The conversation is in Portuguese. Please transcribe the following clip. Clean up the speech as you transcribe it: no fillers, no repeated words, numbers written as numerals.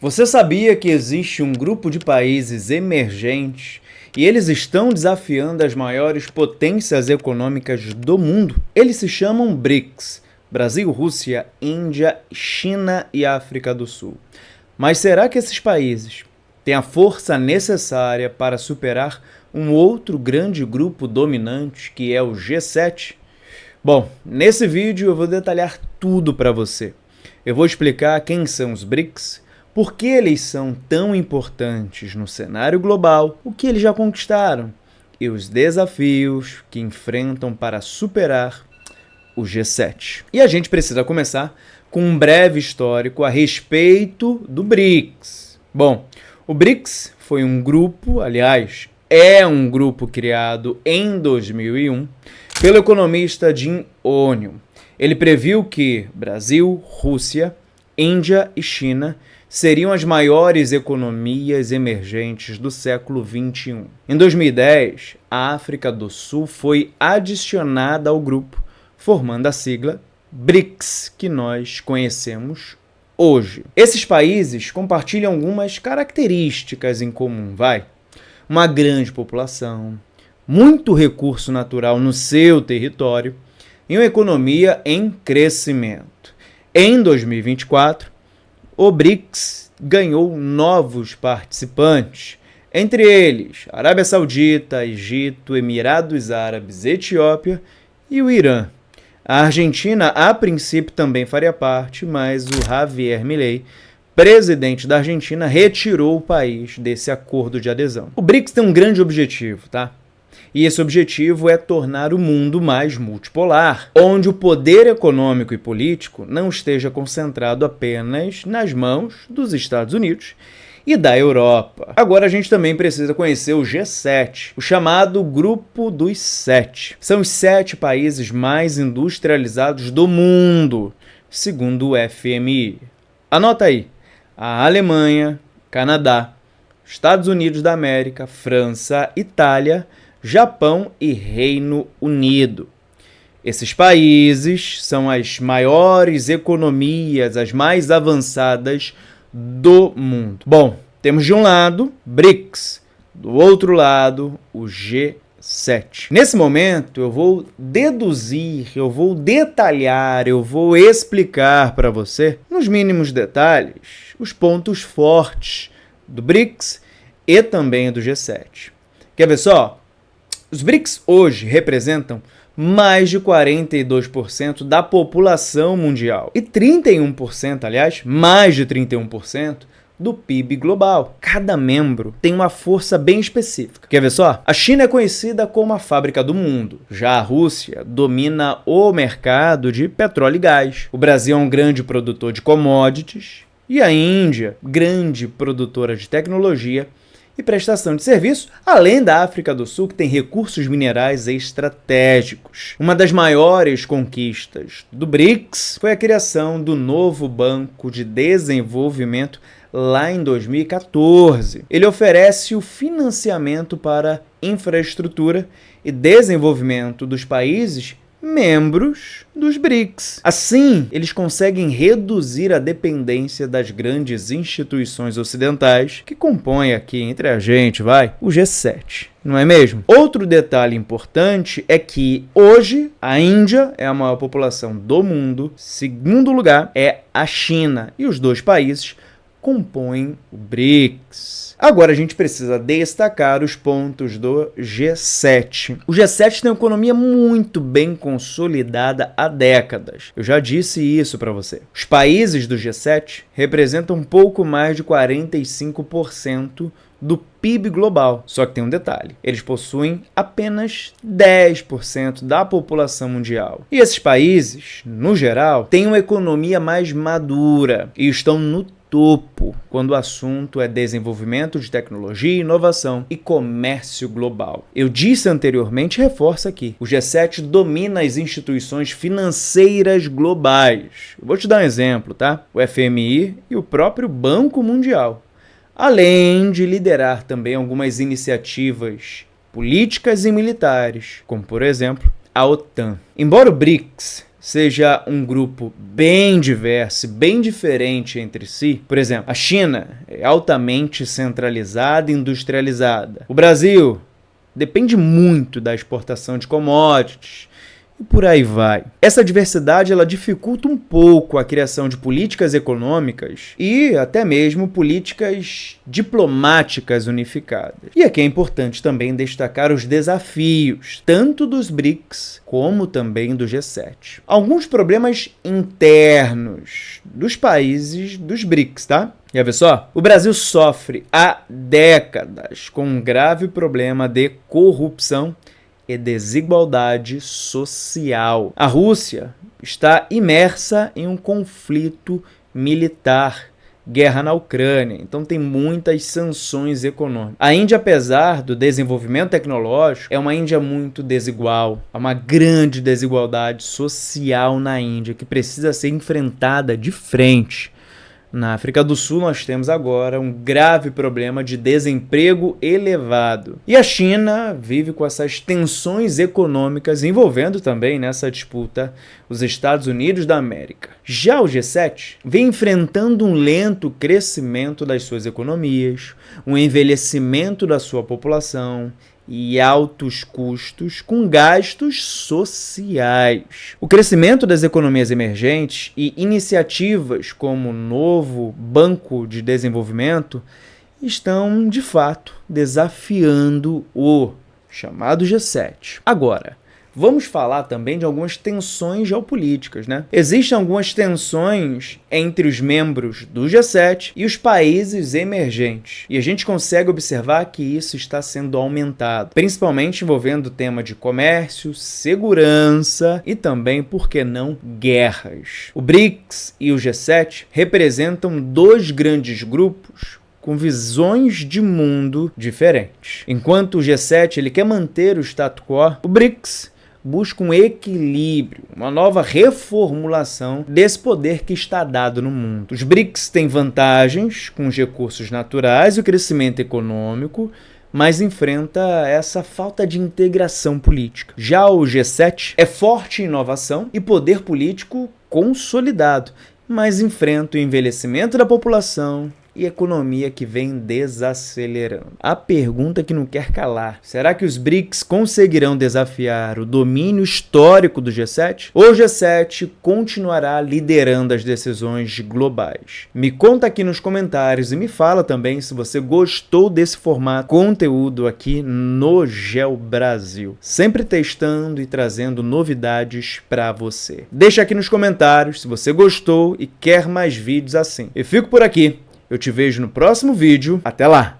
Você sabia que existe um grupo de países emergentes e eles estão desafiando as maiores potências econômicas do mundo? Eles se chamam BRICS: Brasil, Rússia, Índia, China e África do Sul. Mas será que esses países têm a força necessária para superar um outro grande grupo dominante, que é o G7? Bom, nesse vídeo eu vou detalhar tudo para você. Eu vou explicar quem são os BRICS, por que eles são tão importantes no cenário global, o que eles já conquistaram e os desafios que enfrentam para superar o G7. E a gente precisa começar com um breve histórico a respeito do BRICS. Bom, o BRICS foi um grupo, aliás, é um grupo criado em 2001 pelo economista Jim O'Neill. Ele previu que Brasil, Rússia, Índia e China seriam as maiores economias emergentes do século XXI. Em 2010, a África do Sul foi adicionada ao grupo, formando a sigla BRICS, que nós conhecemos hoje. Esses países compartilham algumas características em comum, uma grande população, muito recurso natural no seu território e uma economia em crescimento. Em 2024, o BRICS ganhou novos participantes, entre eles Arábia Saudita, Egito, Emirados Árabes, Etiópia e o Irã. A Argentina, a princípio, também faria parte, mas o Javier Milei, presidente da Argentina, retirou o país desse acordo de adesão. O BRICS tem um grande objetivo, E esse objetivo é tornar o mundo mais multipolar, onde o poder econômico e político não esteja concentrado apenas nas mãos dos Estados Unidos e da Europa. Agora a gente também precisa conhecer o G7, o chamado Grupo dos Sete. São os 7 países mais industrializados do mundo, segundo o FMI. Anota aí: a Alemanha, Canadá, Estados Unidos da América, França, Itália, Japão e Reino Unido. Esses países são as maiores economias, as mais avançadas do mundo. Bom, temos de um lado BRICS, do outro lado o G7. Nesse momento eu vou deduzir, eu vou detalhar, eu vou explicar para você, nos mínimos detalhes, os pontos fortes do BRICS e também do G7. Quer ver só? Os BRICS hoje representam mais de 42% da população mundial e 31%, aliás, mais de 31% do PIB global. Cada membro tem uma força bem específica. Quer ver só? A China é conhecida como a fábrica do mundo. Já a Rússia domina o mercado de petróleo e gás. O Brasil é um grande produtor de commodities e a Índia, grande produtora de tecnologia e prestação de serviço, além da África do Sul, que tem recursos minerais estratégicos. Uma das maiores conquistas do BRICS foi a criação do novo Banco de Desenvolvimento lá em 2014. Ele oferece o financiamento para infraestrutura e desenvolvimento dos países membros dos BRICS. Assim, eles conseguem reduzir a dependência das grandes instituições ocidentais que compõem aqui entre a gente, o G7. Não é mesmo? Outro detalhe importante é que hoje a Índia é a maior população do mundo, segundo lugar é a China, e os dois países compõem o BRICS. Agora a gente precisa destacar os pontos do G7. O G7 tem uma economia muito bem consolidada há décadas. Eu já disse isso para você. Os países do G7 representam um pouco mais de 45% do PIB global. Só que tem um detalhe: eles possuem apenas 10% da população mundial. E esses países, no geral, têm uma economia mais madura e estão no topo quando o assunto é desenvolvimento de tecnologia, inovação e comércio global. Eu disse anteriormente e reforço aqui: o G7 domina as instituições financeiras globais. Eu vou te dar um exemplo, O FMI e o próprio Banco Mundial, além de liderar também algumas iniciativas políticas e militares, como, por exemplo, a OTAN. Embora o BRICS seja um grupo bem diverso, bem diferente entre si. Por exemplo, a China é altamente centralizada e industrializada. O Brasil depende muito da exportação de commodities. E por aí vai. Essa diversidade ela dificulta um pouco a criação de políticas econômicas e até mesmo políticas diplomáticas unificadas. E aqui é importante também destacar os desafios, tanto dos BRICS como também do G7. Alguns problemas internos dos países dos BRICS, tá? Quer ver só? O Brasil sofre há décadas com um grave problema de corrupção e desigualdade social. A Rússia está imersa em um conflito militar, guerra na Ucrânia, então tem muitas sanções econômicas. A Índia, apesar do desenvolvimento tecnológico, é uma Índia muito desigual. Há uma grande desigualdade social na Índia que precisa ser enfrentada de frente. Na África do Sul, nós temos agora um grave problema de desemprego elevado. E a China vive com essas tensões econômicas envolvendo também nessa disputa os Estados Unidos da América. Já o G7 vem enfrentando um lento crescimento das suas economias, um envelhecimento da sua população e altos custos com gastos sociais. O crescimento das economias emergentes e iniciativas como o novo Banco de Desenvolvimento estão, de fato, desafiando o chamado G7. Agora, vamos falar também de algumas tensões geopolíticas, né? Existem algumas tensões entre os membros do G7 e os países emergentes. E a gente consegue observar que isso está sendo aumentado, principalmente envolvendo o tema de comércio, segurança e também, por que não, guerras. O BRICS e o G7 representam dois grandes grupos com visões de mundo diferentes. Enquanto o G7 ele quer manter o status quo, o BRICS busca um equilíbrio, uma nova reformulação desse poder que está dado no mundo. Os BRICS têm vantagens com os recursos naturais e o crescimento econômico, mas enfrenta essa falta de integração política. Já o G7 é forte em inovação e poder político consolidado, mas enfrenta o envelhecimento da população e economia que vem desacelerando. A pergunta que não quer calar: será que os BRICS conseguirão desafiar o domínio histórico do G7? Ou o G7 continuará liderando as decisões globais? Me conta aqui nos comentários e me fala também se você gostou desse formato conteúdo aqui no Geo Brasil, sempre testando e trazendo novidades para você. Deixa aqui nos comentários se você gostou e quer mais vídeos assim. Eu fico por aqui. Eu te vejo no próximo vídeo. Até lá!